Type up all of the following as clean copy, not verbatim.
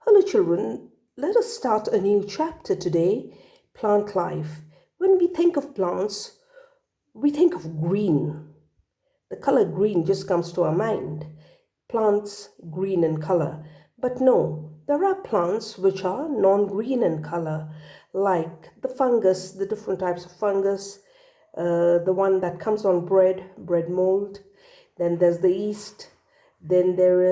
Hello children, let us start a new chapter today, plant life. When we think of plants, we think of green. The color green just comes to our mind. Plants green in color. But no, there are plants which are non-green in color, like the fungus, the different types of fungus, the one that comes on bread mold. Then there's the yeast. Then there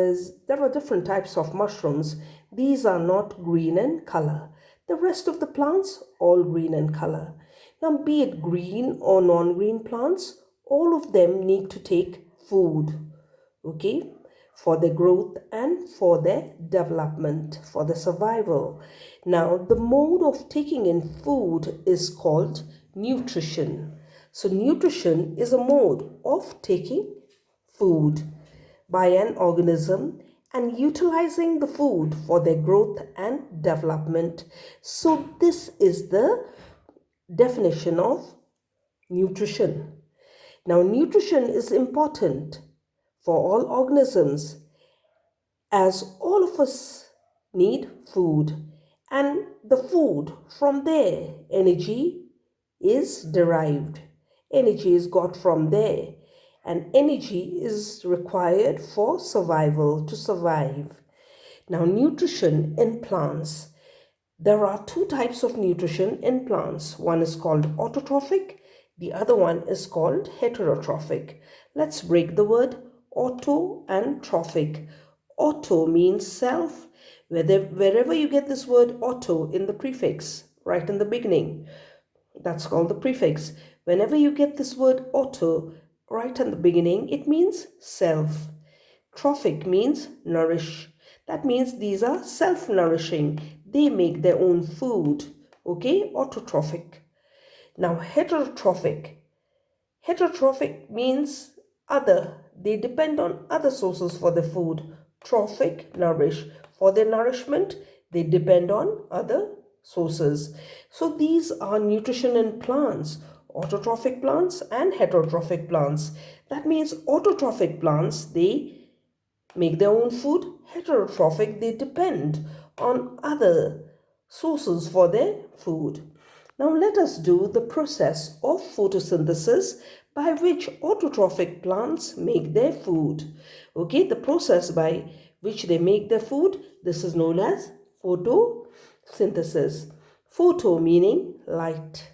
are different types of mushrooms. These are not green in color. The rest of the plants, all green in color. Now, be it green or non-green plants, all of them need to take food, okay, for their growth and for their development, for their survival. Now, the mode of taking in food is called nutrition. So, nutrition is a mode of taking food by an organism and utilizing the food for their growth and development. So this is the definition of nutrition. Now, nutrition is important for all organisms as all of us need food, and the food, from there energy is derived. Energy is got from there, and energy is required for survival, to survive. Now, nutrition in plants. There are two types of nutrition in plants. One is called autotrophic, the other one is called heterotrophic. Let's break the word auto and trophic. Auto means self. Wherever you get this word auto in the prefix, right in the beginning, that's called the prefix. Whenever you get this word auto right in the beginning, it means self. Trophic means nourish. That means these are self-nourishing. They make their own food. Okay, autotrophic. Now, heterotrophic. Heterotrophic means other. They depend on other sources for their food. Trophic, nourish. For their nourishment, they depend on other sources. So these are nutrition in plants, autotrophic plants and heterotrophic plants. That means autotrophic plants, they make their own food. Heterotrophic, they depend on other sources for their food. Now let us do the process of photosynthesis by which autotrophic plants make their food. Okay, the process by which they make their food, this is known as photosynthesis. Photo meaning light.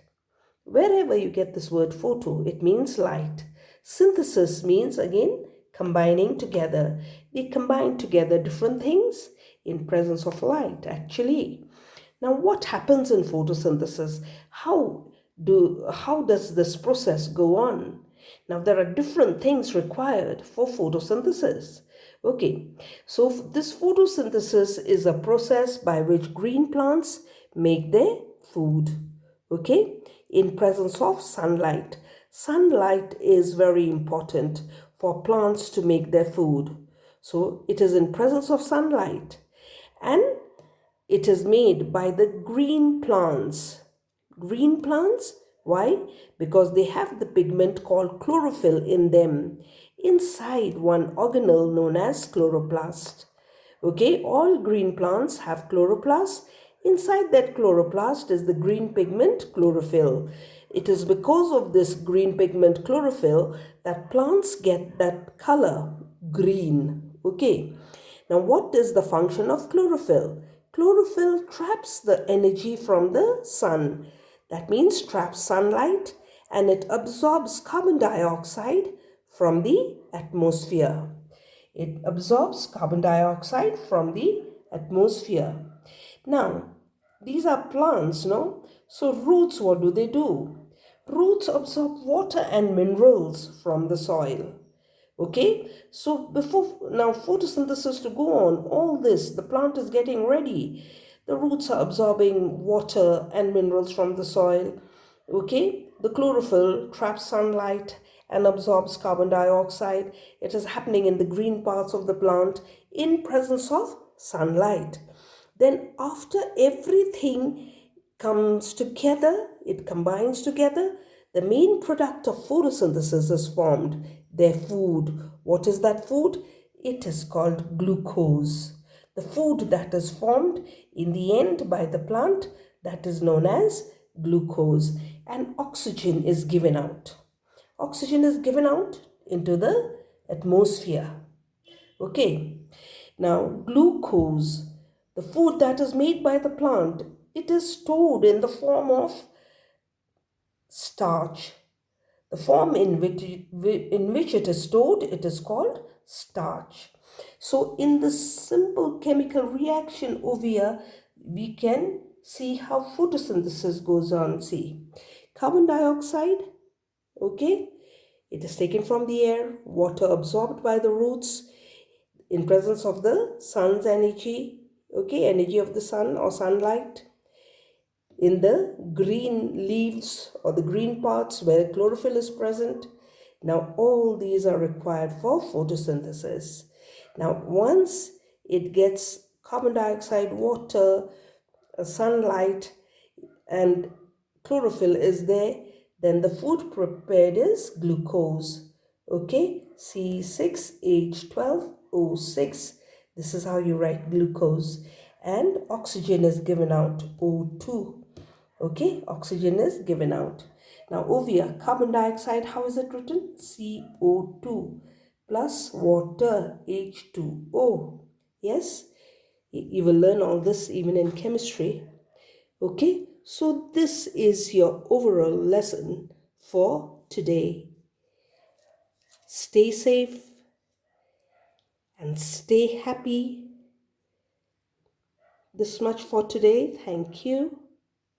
Wherever you get this word photo, it means light. Synthesis means, again, combining together. They combine together different things in presence of light, actually. Now, what happens in photosynthesis? How does this process go on? Now, there are different things required for photosynthesis. Okay, so this photosynthesis is a process by which green plants make their food. Okay, in presence of sunlight. Sunlight is very important for plants to make their food. So it is in presence of sunlight, and it is made by the green plants. Green plants, why? Because they have the pigment called chlorophyll in them, inside one organelle known as chloroplast. Okay, all green plants have chloroplast. Inside that chloroplast is the green pigment chlorophyll. It is because of this green pigment chlorophyll that plants get that color, green. Okay, now what is the function of chlorophyll? Chlorophyll traps the energy from the sun. That means traps sunlight, and it absorbs carbon dioxide from the atmosphere. It absorbs carbon dioxide from the atmosphere. Now, these are plants, no? So roots, what do? Roots absorb water and minerals from the soil. Okay, so now photosynthesis to go on, all this, the plant is getting ready. The roots are absorbing water and minerals from the soil. Okay, the chlorophyll traps sunlight and absorbs carbon dioxide. It is happening in the green parts of the plant in presence of sunlight. Then after everything comes together, it combines together, the main product of photosynthesis is formed, their food. What is that food? It is called glucose. the food that is formed in the end by the plant, that is known as glucose, and oxygen is given out. Oxygen is given out into the atmosphere. Okay, now glucose, the food that is made by the plant, it is stored in the form of starch. The form in which it is stored, it is called starch. So in this simple chemical reaction over here, we can see how photosynthesis goes on. See, carbon dioxide, okay, it is taken from the air, water absorbed by the roots in presence of the sun's energy, okay, energy of the sun or sunlight, in the green leaves or the green parts where chlorophyll is present. Now all these are required for photosynthesis. Now once it gets carbon dioxide, water, sunlight, and chlorophyll is there, then the food prepared is glucose. Okay, C6H12O6. This is how you write glucose. And oxygen is given out, O2. Okay, oxygen is given out. Now over here, carbon dioxide, how is it written? CO2 plus water, H2O. Yes, you will learn all this even in chemistry. Okay, so this is your overall lesson for today. Stay safe and stay happy. This much for today. Thank you.